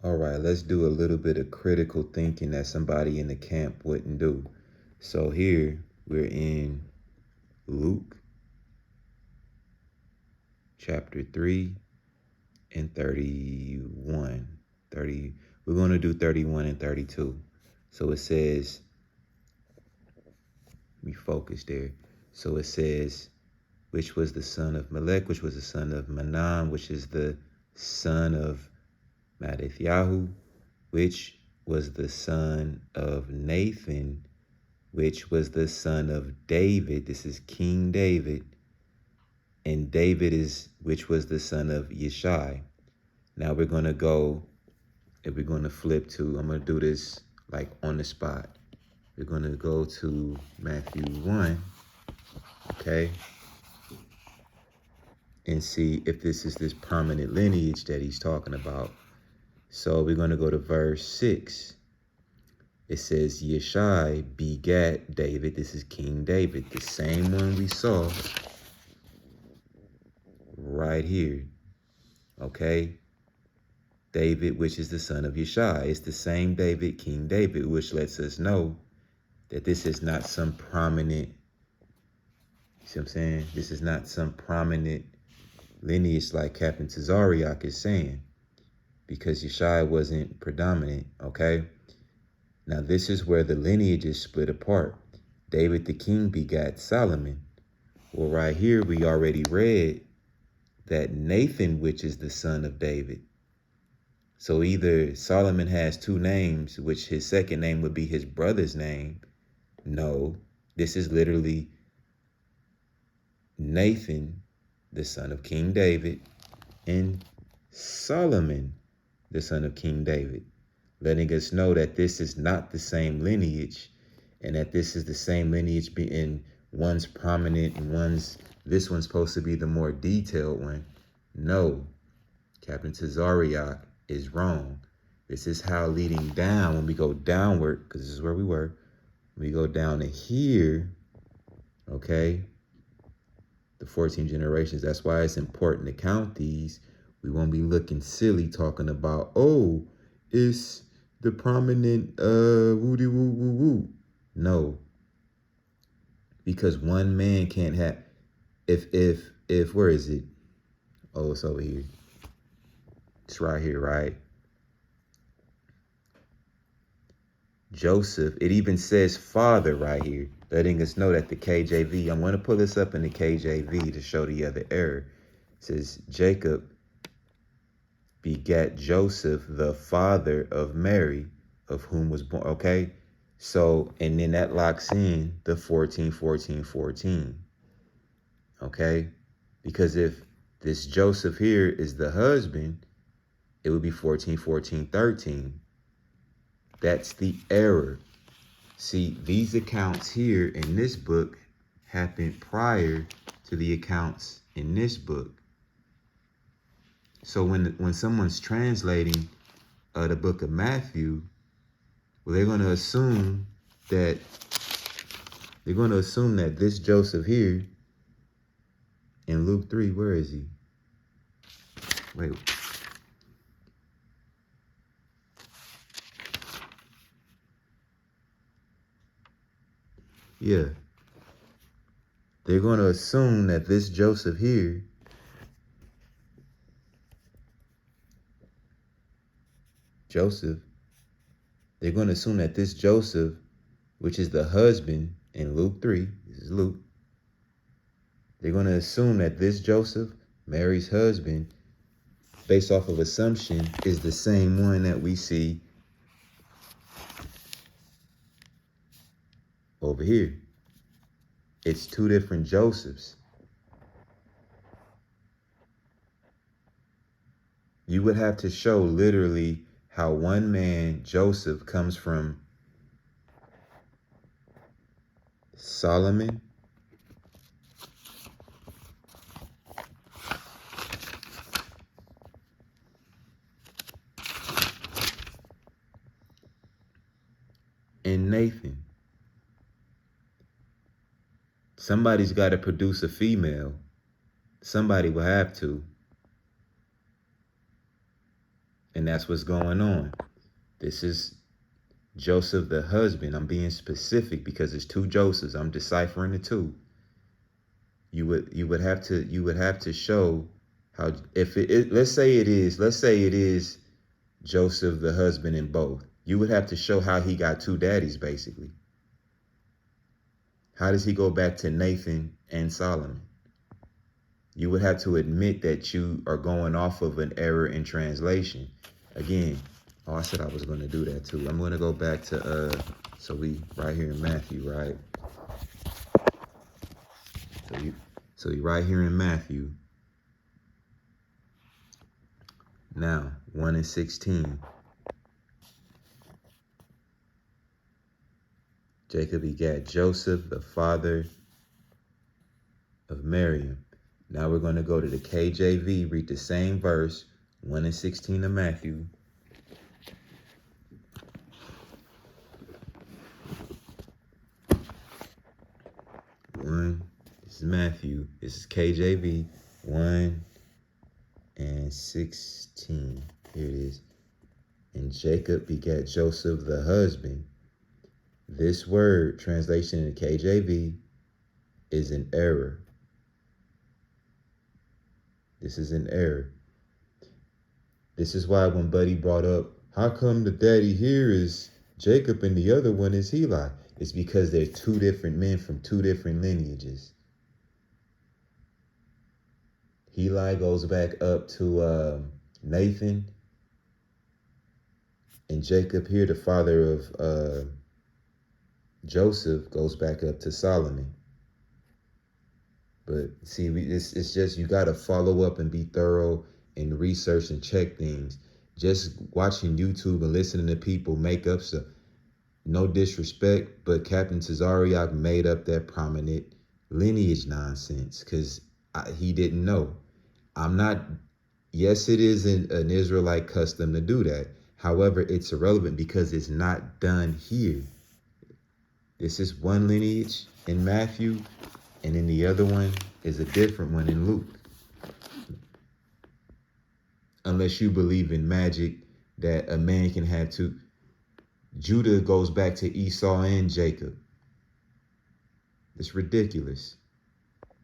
All right, let's do a little bit of critical thinking that somebody in the camp wouldn't do. So here we're in Luke chapter 3 and 31. 30, we're going to do 31 and 32. So it says, let me focus there. So it says, which was the son of Melech, which was the son of Manan, which is the son of Mattrehu, which was the son of Nathan, which was the son of David. This is King David. And David which was the son of Yeshai. Now we're going to go, if we're going to flip to, I'm going to do this like on the spot. We're going to go to Matthew 1, okay, and see if this is this prominent lineage that he's talking about. So we're going to go to verse 6. It says, Yeshai begat David. This is King David, the same one we saw right here, okay? David, which is the son of Yeshai. It's the same David, King David, which lets us know that this is not some prominent, you see what I'm saying? This is not some prominent lineage like Captain Tazaryach is saying, because Yeshai wasn't predominant, okay? Now this is where the lineage is split apart. David the king begat Solomon. Well, right here we already read that Nathan, which is the son of David. So either Solomon has two names, which his second name would be his brother's name. No, this is literally Nathan, the son of King David, and Solomon, the son of King David, letting us know that this is not the same lineage, and that this is the same lineage being one's prominent and this one's supposed to be the more detailed one. No, Captain Tazaryach is wrong. This is how leading down, when we go downward, because this is where we were, we go down to here, okay, the 14 generations. That's why it's important to count these. We won't be looking silly talking about, oh, it's the prominent woody woo woo woo. No, because one man can't have, if where is it? Oh, it's over here. It's right here, right? Joseph, it even says father right here, letting us know that the KJV, I'm going to pull this up in the KJV to show the other error. It says Jacob begat Joseph, the father of Mary, of whom was born, okay? So, and then that locks in the 14, 14, 14, okay? Because if this Joseph here is the husband, it would be 14, 14, 13. That's the error. See, these accounts here in this book happened prior to the accounts in this book. So when someone's translating the book of Matthew, well, they're going to assume that this Joseph here in Luke 3, where is he? Wait. Yeah. They're going to assume that this Joseph here they're going to assume that this Joseph, which is the husband in Luke 3, this is Luke, they're going to assume that this Joseph, Mary's husband, based off of assumption, is the same one that we see over here. It's two different Josephs. You would have to show literally how one man, Joseph, comes from Solomon, and Nathan. Somebody's got to produce a female. Somebody will have to. And that's what's going on. This is Joseph the husband. I'm being specific because it's two Josephs. I'm deciphering the two. You would have to show how, if let's say it is Joseph the husband in both. You would have to show how he got two daddies, basically. How does he go back to Nathan and Solomon? You would have to admit that you are going off of an error in translation. Again, oh, I said I was going to do that too. I'm going to go back to, so we right here in Matthew, right? So you right here in Matthew. Now, 1:16. Jacob begat Joseph, the father of Miriam. Now we're going to go to the KJV, read the same verse, 1:16 of Matthew. This is Matthew. This is KJV, 1:16. Here it is. And Jacob begat Joseph the husband. This word, translation in the KJV, is an error. This is an error. This is why when Buddy brought up, how come the daddy here is Jacob and the other one is Heli? It's because they're two different men from two different lineages. Heli goes back up to Nathan, and Jacob here, the father of Joseph, goes back up to Solomon. But see, it's just, you got to follow up and be thorough and research and check things. Just watching YouTube and listening to people make up stuff. No disrespect, but Captain Tazaryach made up that prominent lineage nonsense because he didn't know. Yes, it is an Israelite custom to do that. However, it's irrelevant because it's not done here. This is one lineage in Matthew, and then the other one is a different one in Luke. Unless you believe in magic that a man can have two. Judah goes back to Esau and Jacob. It's ridiculous.